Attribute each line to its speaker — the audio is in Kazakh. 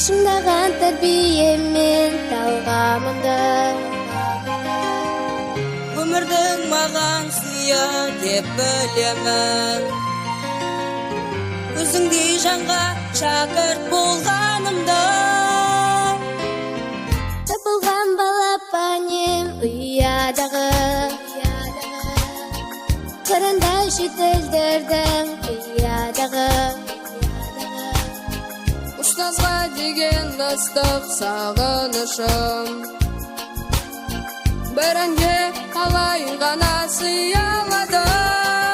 Speaker 1: шыңдаған тәрбиемен талғамымды.
Speaker 2: Өмірдің маған сыйы деп білемін, өзіңдей жанға шәкірт болғанымда.
Speaker 1: Табылған балапанем ұядағы, қырандай шетелдердің ұядағы.
Speaker 3: Ұстазға деген ыстық сағынышым бір әнге қалай ғана сыя аладым.